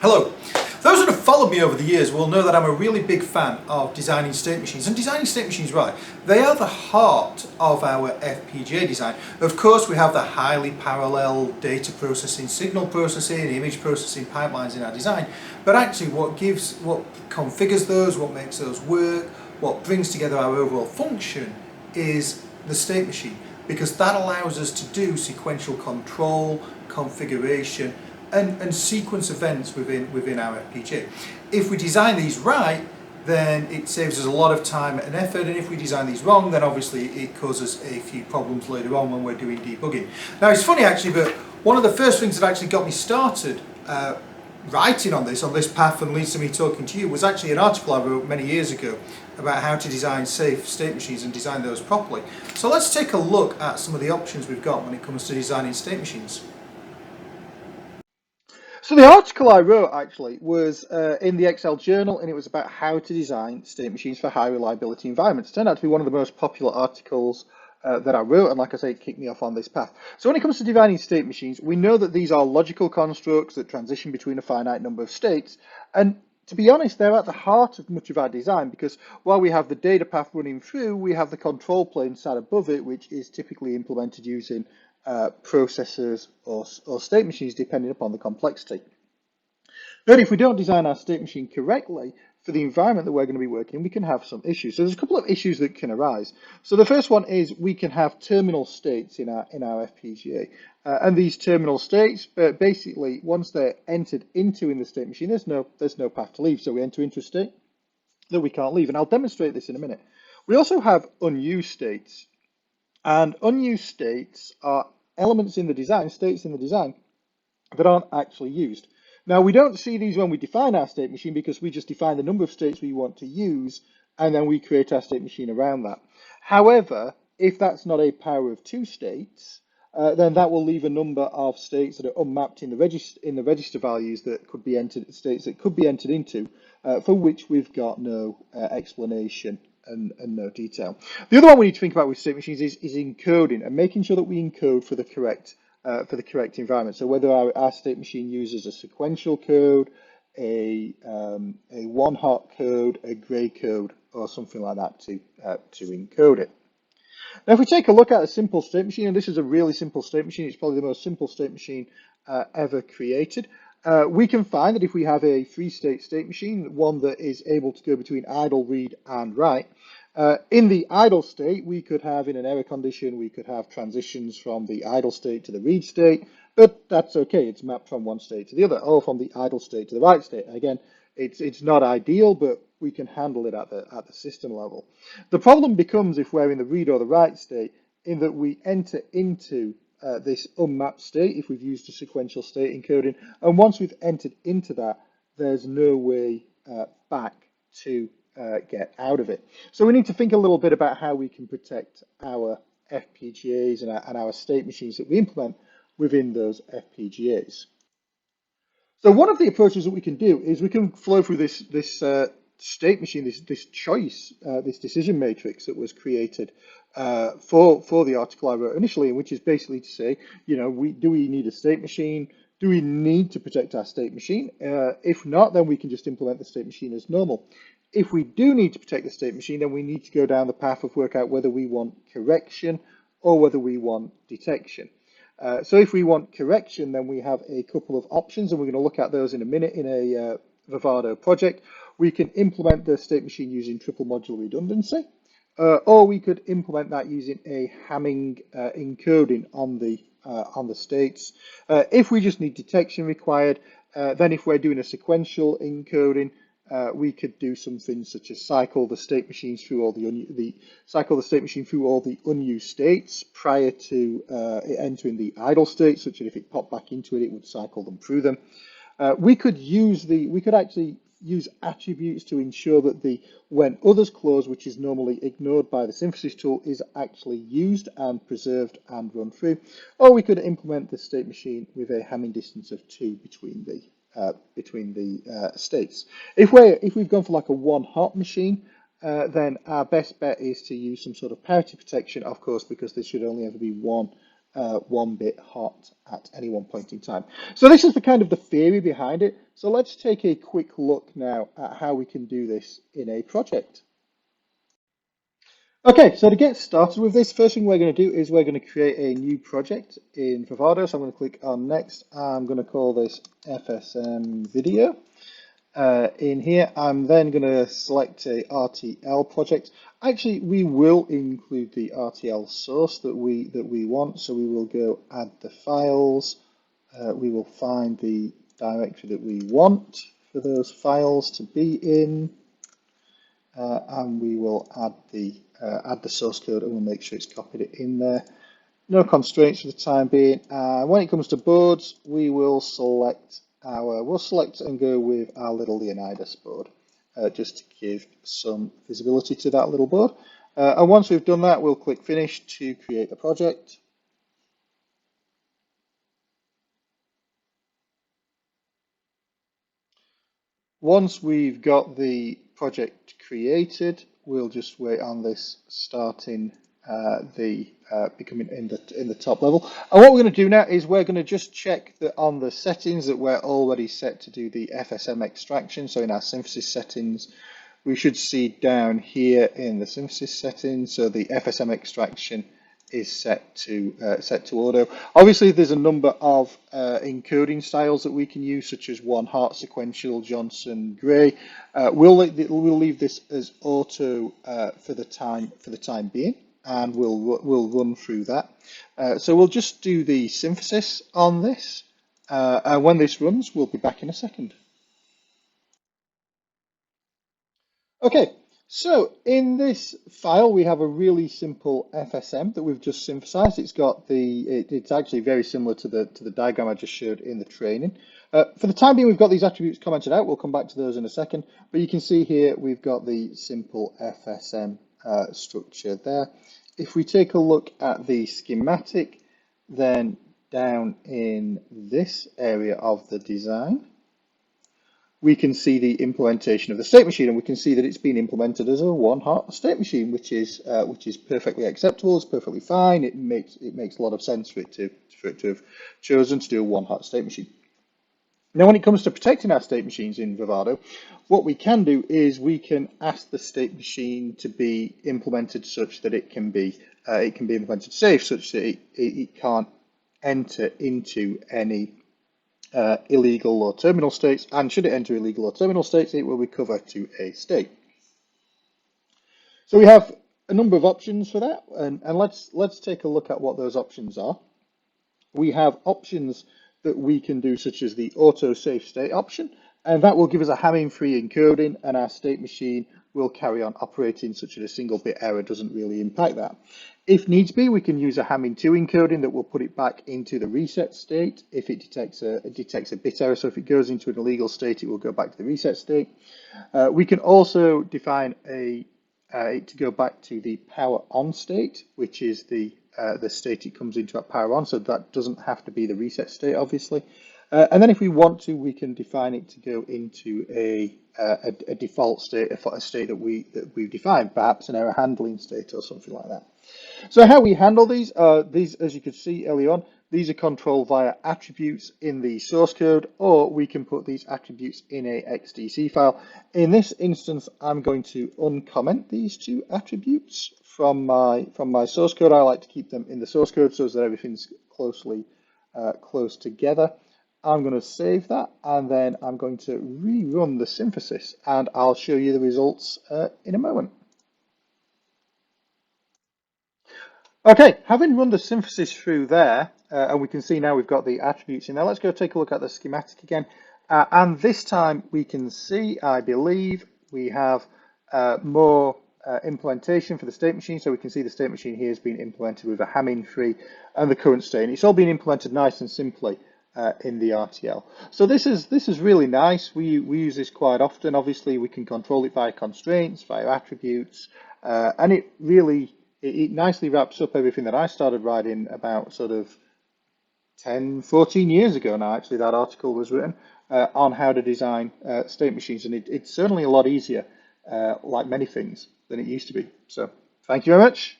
Hello. Those that have followed me over the years will know that I'm a really big fan of designing state machines, and designing state machines right. They are the heart of our FPGA design. Of course, we have the highly parallel data processing, signal processing, image processing pipelines in our design, but actually what configures those, what makes those work, what brings together our overall function is the state machine, because that allows us to do sequential control, configuration, and sequence events within our FPGA. If we design these right, then it saves us a lot of time and effort, and if we design these wrong, then obviously it causes a few problems later on when we're doing debugging. Now it's funny actually, but one of the first things that actually got me started writing on this path and leads to me talking to you was actually an article I wrote many years ago about how to design safe state machines and design those properly. So let's take a look at some of the options we've got when it comes to designing state machines. So the article I wrote actually was in the Excel journal, and it was about how to design state machines for high reliability environments. It turned out to be one of the most popular articles that I wrote, and like I say, it kicked me off on this path. So when it comes to designing state machines, we know that these are logical constructs that transition between a finite number of states, and to be honest, they're at the heart of much of our design, because while we have the data path running through, we have the control plane sat above it, which is typically implemented using processors or state machines, depending upon the complexity. But if we don't design our state machine correctly for the environment that we're going to be working in, we can have some issues. So there's a couple of issues that can arise. So the first one is we can have terminal states in our FPGA, and these terminal states, basically, once they're entered into in the state machine, there's no path to leave. So we enter into a state that we can't leave, and I'll demonstrate this in a minute. We also have unused states, and unused states are elements in the design, states in the design, that aren't actually used. Now, we don't see these when we define our state machine, because we just define the number of states we want to use, and then we create our state machine around that. However, if that's not a power of two states, then that will leave a number of states that are unmapped in the register values that could be entered, states that could be entered into, for which we've got no explanation and no detail. The other one we need to think about with state machines is encoding, and making sure that we encode for the correct environment. So whether our state machine uses a sequential code, a one-hot code, a gray code, or something like that to encode it. Now, if we take a look at a simple state machine, and this is a really simple state machine, it's probably the most simple state machine ever created. We can find that if we have a three-state state machine, one that is able to go between idle, read, and write, in the idle state, we could have, in an error condition, we could have transitions from the idle state to the read state, but that's okay. It's mapped from one state to the other, or from the idle state to the write state. Again, it's not ideal, but we can handle it at the system level. The problem becomes if we're in the read or the write state, in that we enter into this unmapped state if we've used a sequential state encoding, and once we've entered into that, there's no way back to get out of it. So we need to think a little bit about how we can protect our FPGAs and our state machines that we implement within those FPGAs. So one of the approaches that we can do is we can flow through this state machine, this choice, this decision matrix that was created for the article I wrote initially, which is basically to say, do we need a state machine? Do we need to protect our state machine? If not, then we can just implement the state machine as normal. If we do need to protect the state machine, then we need to go down the path of work out whether we want correction or whether we want detection. So if we want correction, then we have a couple of options, and we're going to look at those in a minute in a Vivado project. We can implement the state machine using triple modular redundancy, or we could implement that using a Hamming encoding on the states. If we just need detection required, then if we're doing a sequential encoding, we could do something such as cycle the state machines through all the unused states prior to it entering the idle state, such that if it popped back into it, it would cycle them through them. We could actually use attributes to ensure that the when others clause, which is normally ignored by the synthesis tool, is actually used and preserved and run through. Or we could implement the state machine with a Hamming distance of 2 between the states. If we've gone for like a one-hot machine, then our best bet is to use some sort of parity protection, of course, because there should only ever be one one bit hot at any one point in time. So this is the kind of the theory behind it. So let's take a quick look now at how we can do this in a project. Okay, so to get started with this, first thing we're going to do is we're going to create a new project in Vivado. So I'm going to click on next. I'm going to call this FSM video. In here, I'm then going to select a RTL project. Actually, we will include the RTL source that we want. So we will go add the files. We will find the directory that we want for those files to be in, and we will add the source code, and we'll make sure it's copied in there. No constraints for the time being. When it comes to boards, we will select and go with our little Leonidas board, just to give some visibility to that little board. And once we've done that, we'll click Finish to create the project. Once we've got the project created, we'll just wait on this starting becoming in the top level. And what we're going to do now is we're going to just check that on the settings that we're already set to do the FSM extraction. So in our synthesis settings, we should see down here in the synthesis settings, so the FSM extraction is set to auto. Obviously, there's a number of encoding styles that we can use, such as one hot, sequential, Johnson, Gray. We'll leave this as auto for the time being, and we'll run through that. So we'll just do the synthesis on this, and when this runs, we'll be back in a second. Okay, so in this file we have a really simple FSM that we've just synthesized. It's actually very similar to the diagram I just showed in the training. For the time being, we've got these attributes commented out. We'll come back to those in a second. But you can see here we've got the simple FSM structure there. If we take a look at the schematic, then down in this area of the design, we can see the implementation of the state machine, and we can see that it's been implemented as a one-hot state machine, which is perfectly acceptable. It's perfectly fine. It makes a lot of sense for it to have chosen to do a one-hot state machine. Now, when it comes to protecting our state machines in Vivado, what we can do is we can ask the state machine to be implemented such that it can be implemented safe, such that it can't enter into any illegal or terminal states, and should it enter illegal or terminal states, it will recover to a state. So we have a number of options for that, and let's take a look at what those options are. We have options that we can do, such as the auto safe state option, and that will give us a Hamming-free encoding, and our state machine will carry on operating such that a single bit error doesn't really impact that. If needs be, we can use a Hamming-2 encoding that will put it back into the reset state if it detects a bit error. So if it goes into an illegal state, it will go back to the reset state. We can also define it to go back to the power on state, which is the state it comes into at power on. So that doesn't have to be the reset state, obviously. And then if we want to, we can define it to go into a default state, a state that we've defined, perhaps an error handling state or something like that. So how we handle these, as you could see early on, these are controlled via attributes in the source code, or we can put these attributes in a XDC file. In this instance, I'm going to uncomment these two attributes from my source code. I like to keep them in the source code so that everything's close together. I'm going to save that, and then I'm going to rerun the synthesis, and I'll show you the results in a moment. Okay, having run the synthesis through there, and we can see now we've got the attributes in there. Let's go take a look at the schematic again. And this time we can see, I believe, we have more implementation for the state machine. So we can see the state machine here has been implemented with a Hamming-free and the current state. And it's all been implemented nice and simply in the RTL. So this is really nice. We use this quite often. Obviously, we can control it via constraints, via attributes, and it nicely wraps up everything that I started writing about sort of 10, 14 years ago now. Actually, that article was written on how to design state machines, and it's certainly a lot easier, like many things, than it used to be. So thank you very much.